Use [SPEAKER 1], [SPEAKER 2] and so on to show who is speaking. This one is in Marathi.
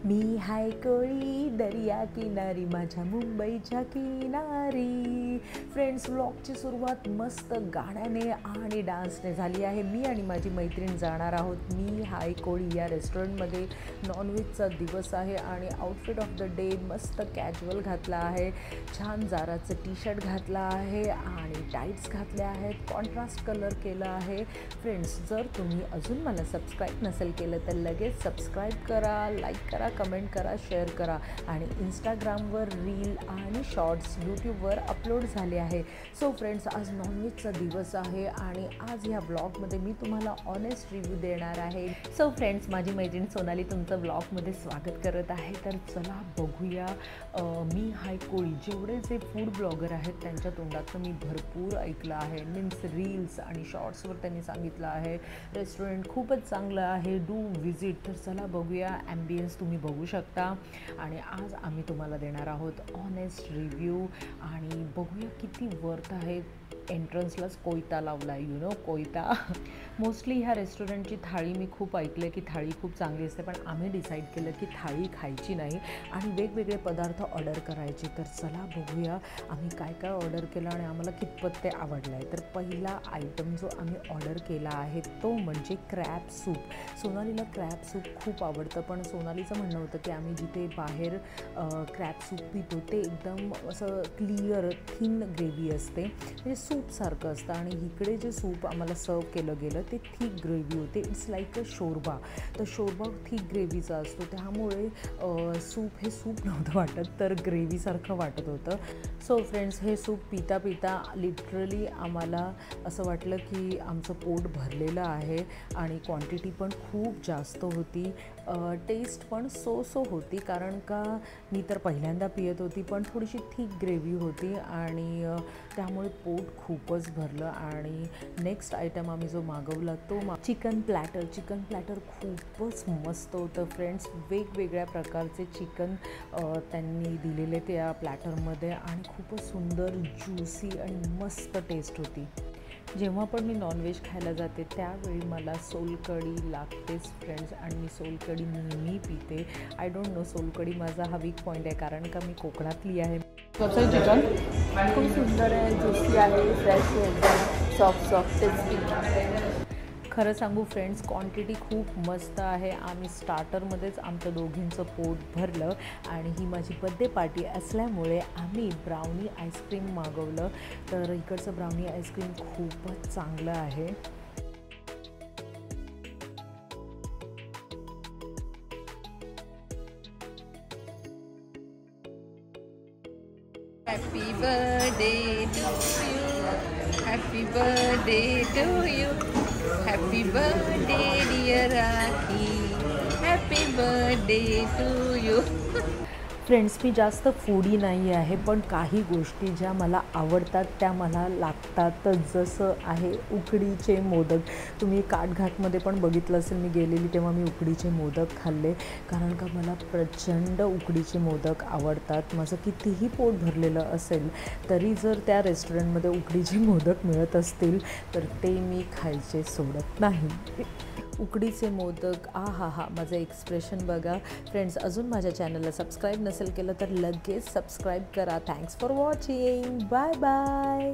[SPEAKER 1] मी हाय कोळी दर्या किनारी माझ्या मुंबईच्या किनारी। फ्रेंड्स, व्लॉगची सुरुवात मस्त गाण्याने आणि डान्सने झाली आहे। मी आणि माझी मैत्रीण जाणार आहोत मी हाय कोळी या रेस्टॉरंटमध्ये। नॉनव्हेजचा दिवस आहे आणि आउटफिट ऑफ द डे मस्त कॅज्युअल घातला आहे, छान जाराचं टी शर्ट घातला आहे आणि टाईट्स घातल्या आहेत, कॉन्ट्रास्ट कलर केला आहे। फ्रेंड्स, जर तुम्ही अजून मला सबस्क्राईब नसेल केलं तर लगेच सबस्क्राईब करा, लाईक करा, कमेंट करा, शेअर करा आणि इंस्टाग्रामवर रील आणि शॉर्ट्स यूट्यूबवर अपलोड झाले आहे। सो फ्रेंड्स, आज नॉनव्हेजचा दिवस आहे आणि आज ह्या ब्लॉगमध्ये मी तुम्हाला ऑनेस्ट रिव्ह्यू देणार आहे। सो फ्रेंड्स, माझी मैत्रीण सोनाली तुमचं ब्लॉगमध्ये स्वागत करत आहे। तर चला बघूया मी हाय कोळी जेवढे जे फूड ब्लॉगर आहेत त्यांच्या तोंडातून मी भरपूर ऐकलं आहे। मीन्स रील्स आणि शॉर्ट्सवर त्यांनी सांगितलं आहे रेस्टॉरंट खूपच चांगलं आहे, डू विजिट। तर चला बघूया, ॲम्बियन्स तुम्ही बघू शकता आणि आज आम्ही तुम्हाला देणार आहोत ऑनेस्ट रिव्ह्यू आणि बघूया किती वर्थ आहे। एंट्रन्सलाच कोयता लावला आहे, यू नो कोयता। मोस्टली ह्या रेस्टॉरंटची थाळी मी खूप ऐकले की थाळी खूप चांगली असते, पण आम्ही डिसाईड केलं की थाळी खायची नाही आणि वेगवेगळे पदार्थ ऑर्डर करायचे। तर चला बघूया आम्ही काय काय ऑर्डर केलं आणि आम्हाला कितपत ते आवडलं आहे। तर पहिला आयटम जो आम्ही ऑर्डर केला आहे तो म्हणजे क्रॅब सूप। सोनालीला क्रॅब सूप खूप आवडतं, पण सोनालीचं म्हणणं होतं की आम्ही जिथे बाहेर क्रॅब सूप पितो ते एकदम असं क्लिअर थिन ग्रेव्ही असते, म्हणजे सूपसारखं असतं आणि इकडे जे सूप आम्हाला सर्व केलं गेलं ते थिक ग्रेव्ही होते। It's like a shorba. तर शोरबा थिक ग्रेव्हीचा असतो, त्यामुळे सूप हे सूप नव्हतं वाटत तर ग्रेव्हीसारखं वाटत होतं। सो फ्रेंड्स, हे सूप पिता पिता लिटरली आम्हाला असं वाटलं की आमचं पोट भरलेलं आहे आणि क्वांटिटी पण खूप जास्त होती, टेस्ट पण सो होती, कारण का मी तर पहिल्यांदा पियत होती, पण थोडीशी थिक ग्रेव्ही होती आणि त्यामुळे पोट खूपच भरलं। आणि नेक्स्ट आयटम आम्ही जो मागवला तो चिकन प्लॅटर। चिकन प्लॅटर खूपच मस्त होतं फ्रेंड्स, वेगवेगळ्या प्रकारचे चिकन त्यांनी दिलेले त्या प्लॅटरमध्ये आणि खूपच सुंदर ज्युसी आणि मस्त टेस्ट होती। जेव्हा पण मी नॉनव्हेज खायला जाते त्यावेळी मला सोलकढी लागतेच फ्रेंड्स आणि मी सोलकढी नेहमी पिते। आय डोंट नो, सोलकढी माझा हा वीक पॉईंट आहे, कारण का मी कोकणातली आहे।
[SPEAKER 2] कसं चिकन खूप सुंदर आहे, ज्युसी आहे, फ्रेश आहे, एकदम सॉफ्ट टेस्टी।
[SPEAKER 1] खरं सांगू फ्रेंड्स, क्वांटिटी खूप मस्त आहे। आम्ही स्टार्टरमध्येच आमचं दोघींचं पोट भरलं आणि ही माझी बर्थडे पार्टी असल्यामुळे आम्ही ब्राउनी आईस्क्रीम मागवलं। तर इकडचं ब्राउनी आईस्क्रीम खूपच चांगलं आहे।
[SPEAKER 2] Happy birthday to you, happy birthday to you, happy birthday dear Rakhi, happy birthday to you.
[SPEAKER 1] Friends, मी जास्त फूडी नाही आहे, पण काही गोष्टी ज्या मला आवडतात त्या मला लागतात, जसं आहे उकडीचे मोदक। तुम्ही काठघाटमध्ये पण बघितलं असेल, मी गेलेली तेव्हा मी उकडीचे मोदक खाल्ले, कारण का मला प्रचंड उकडीचे मोदक आवडतात। माझं कितीही पोट भरलेलं असेल तरी जर त्या रेस्टॉरंटमध्ये उकडीचे मोदक मिळत असतील तर ते मी खायचे सोडत नाही। उकडीचे मोदक, हा माझं एक्सप्रेशन बघा। फ्रेंड्स, अजून माझ्या चॅनलला सबस्क्राईब नसेल केलं तर लगेच सबस्क्राईब करा। Thanks for watching, bye bye.